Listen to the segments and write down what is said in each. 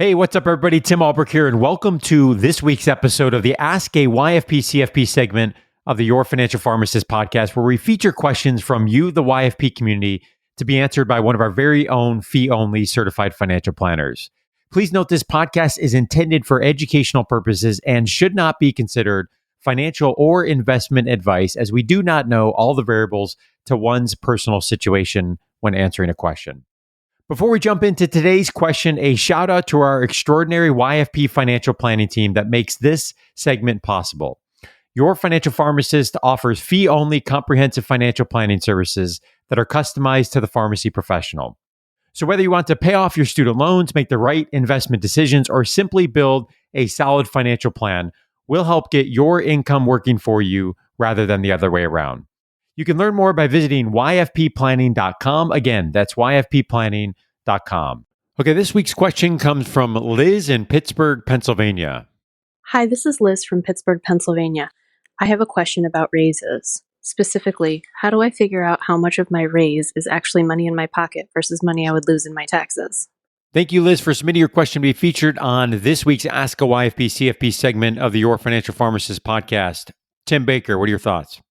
Hey, what's up, everybody? Tim Albrecht here, and welcome to this week's episode of the Ask a YFP CFP segment of the Your Financial Pharmacist Podcast, where we feature questions from you, the YFP community, to be answered by one of our very own fee-only certified financial planners. Please note this podcast is intended for educational purposes and should not be considered financial or investment advice, as we do not know all the variables to one's personal situation when answering a question. Before we jump into today's question, a shout out to our extraordinary YFP financial planning team that makes this segment possible. Your Financial Pharmacist offers fee-only comprehensive financial planning services that are customized to the pharmacy professional. So whether you want to pay off your student loans, make the right investment decisions, or simply build a solid financial plan, we'll help get your income working for you rather than the other way around. You can learn more by visiting yfpplanning.com. Again, that's yfpplanning.com. Okay, this week's question comes from Liz in Pittsburgh, Pennsylvania. Hi, this is Liz from Pittsburgh, Pennsylvania. I have a question about raises. Specifically, how do I figure out how much of my raise is actually money in my pocket versus money I would lose in my taxes? Thank you, Liz, for submitting your question to be featured on this week's Ask a YFP CFP segment of the Your Financial Pharmacist Podcast. Tim Baker, what are your thoughts?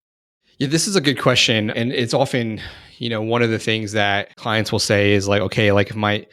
Yeah, this is a good question. And it's often, one of the things that clients will say is like, okay, like if my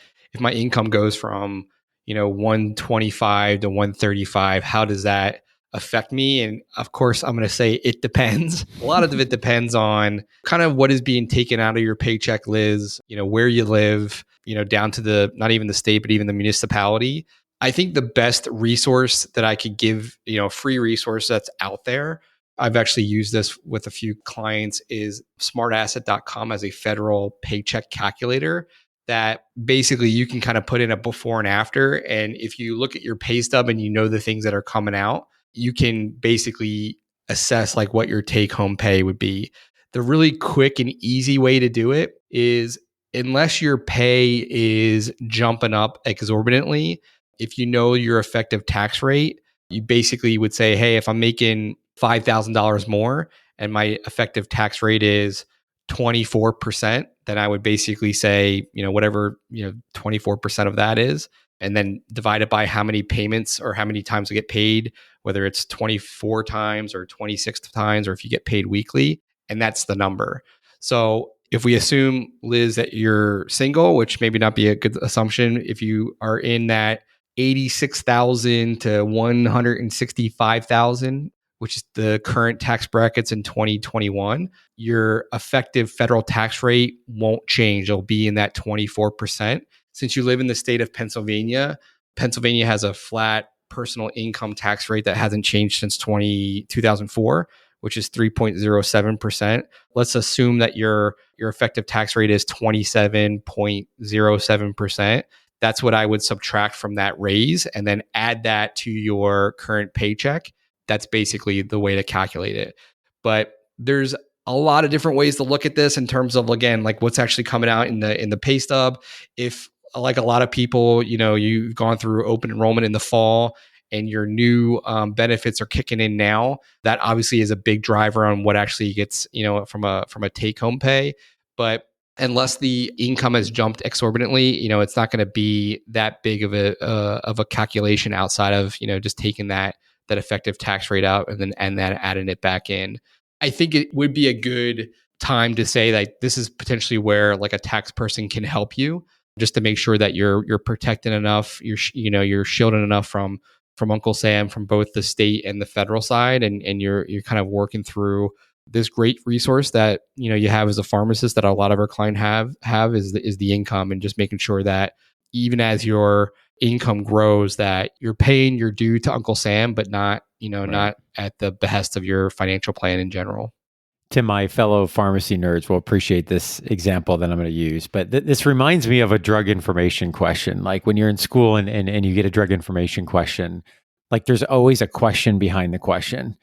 income goes from, 125 to 135, how does that affect me? And of course, I'm going to say it depends. A lot of it depends on kind of what is being taken out of your paycheck, Liz, where you live, down to not even the state, but even the municipality. I think the best resource that I could give, free resource that's out there, I've actually used this with a few clients, is smartasset.com as a federal paycheck calculator that basically you can kind of put in a before and after. And if you look at your pay stub and you know the things that are coming out, you can basically assess like what your take home pay would be. The really quick and easy way to do it is, unless your pay is jumping up exorbitantly, if you know your effective tax rate, you basically would say, hey, if I'm making $5,000 more and my effective tax rate is 24%, then I would basically say, whatever, 24% of that is, and then divide it by how many payments or how many times I get paid, whether it's 24 times or 26 times, or if you get paid weekly, and that's the number. So if we assume, Liz, that you're single, which maybe not be a good assumption, if you are in that 86,000 to 165,000, which is the current tax brackets in 2021, your effective federal tax rate won't change. It'll be in that 24%. Since you live in the state of Pennsylvania, Pennsylvania has a flat personal income tax rate that hasn't changed since 2004, which is 3.07%. Let's assume that your effective tax rate is 27.07%. That's what I would subtract from that raise and then add that to your current paycheck. That's basically the way to calculate it. But there's a lot of different ways to look at this in terms of, again, like what's actually coming out in the pay stub. If, like a lot of people, you've gone through open enrollment in the fall and your new benefits are kicking in now, that obviously is a big driver on what actually gets, from a take home pay. But unless the income has jumped exorbitantly, it's not going to be that big of a calculation outside of, just taking that effective tax rate out and then adding it back in. I think it would be a good time to say that this is potentially where like a tax person can help you, just to make sure that you're protected enough, you're shielded enough from Uncle Sam, from both the state and the federal side, and you're kind of working through this great resource that you have as a pharmacist that a lot of our clients have is the income, and just making sure that even as your income grows, that you're paying your due to Uncle Sam, but not not at the behest of your financial plan in general. Tim, my fellow pharmacy nerds will appreciate this example that I'm going to use, but this reminds me of a drug information question. Like when you're in school and you get a drug information question, like there's always a question behind the question.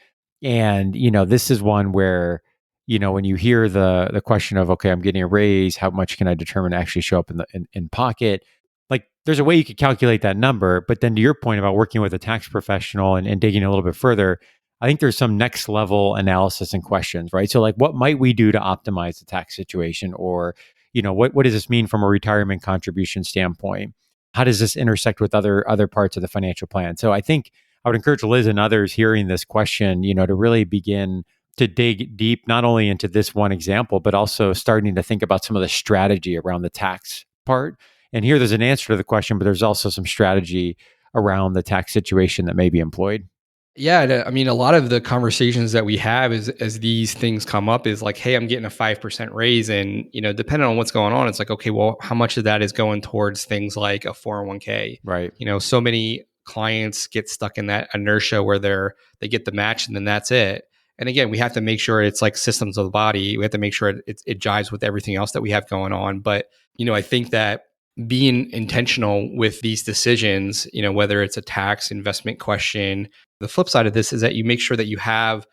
And, this is one where, when you hear the question of, okay, I'm getting a raise, how much can I determine to actually show up in pocket? Like there's a way you could calculate that number, but then to your point about working with a tax professional and digging a little bit further, I think there's some next level analysis and questions, right? So like what might we do to optimize the tax situation? Or, what does this mean from a retirement contribution standpoint? how does this intersect with other parts of the financial plan? So I think I would encourage Liz and others hearing this question, to really begin to dig deep, not only into this one example, but also starting to think about some of the strategy around the tax part. And here there's an answer to the question, but there's also some strategy around the tax situation that may be employed. Yeah, I mean, a lot of the conversations that we have as these things come up is like, hey, I'm getting a 5% raise. And, depending on what's going on, it's like, okay, well, how much of that is going towards things like a 401k? Right. So many clients get stuck in that inertia where they get the match and then that's it. And again, we have to make sure it's like systems of the body. We have to make sure it jives with everything else that we have going on. But, I think that being intentional with these decisions, whether it's a tax investment question, the flip side of this is that you make sure that you have,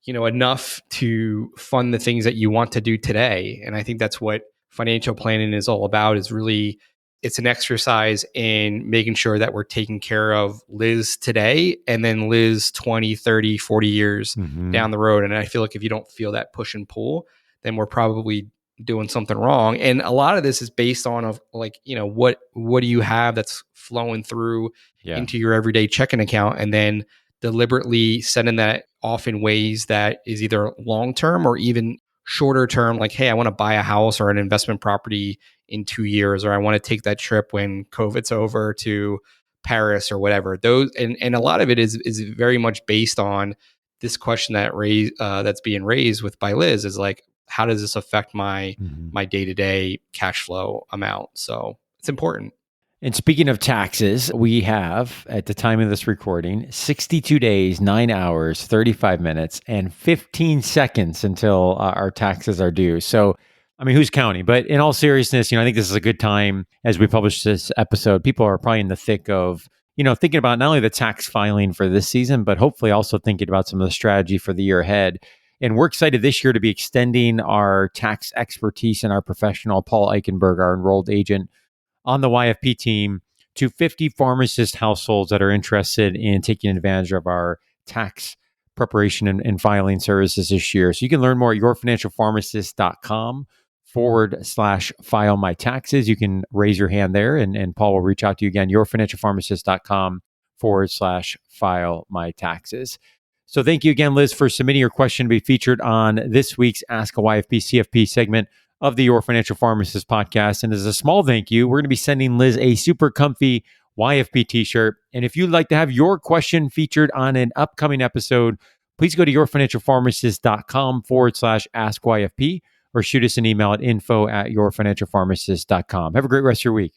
enough to fund the things that you want to do today. And I think that's what financial planning is all about, is really, it's an exercise in making sure that we're taking care of Liz today and then Liz 20, 30, 40 years down the road. And I feel like if you don't feel that push and pull, then we're probably doing something wrong. And a lot of this is based on what do you have that's flowing through into your everyday checking account, and then deliberately setting that off in ways that is either long-term or even shorter term, like, hey, I want to buy a house or an investment property in 2 years, or I want to take that trip when COVID's over to Paris or whatever. Those and a lot of it is very much based on this question that's being raised by Liz, is like, how does this affect my day-to-day cash flow amount? So it's important. And speaking of taxes, we have, at the time of this recording, 62 days, 9 hours, 35 minutes, and 15 seconds until our taxes are due. So, I mean, who's counting? But in all seriousness, I think this is a good time as we publish this episode. People are probably in the thick of, thinking about not only the tax filing for this season, but hopefully also thinking about some of the strategy for the year ahead. And we're excited this year to be extending our tax expertise and our professional, Paul Eichenberg, our enrolled agent on the YFP team, to 50 pharmacist households that are interested in taking advantage of our tax preparation and filing services this year. So you can learn more at yourfinancialpharmacist.com/file my taxes. You can raise your hand there and Paul will reach out to you again, yourfinancialpharmacist.com/file my taxes. So thank you again, Liz, for submitting your question to be featured on this week's Ask a YFP CFP segment of the Your Financial Pharmacist Podcast. And as a small thank you, we're going to be sending Liz a super comfy YFP t-shirt. And if you'd like to have your question featured on an upcoming episode, please go to yourfinancialpharmacist.com/ask YFP or shoot us an email at info@yourfinancialpharmacist.com. Have a great rest of your week.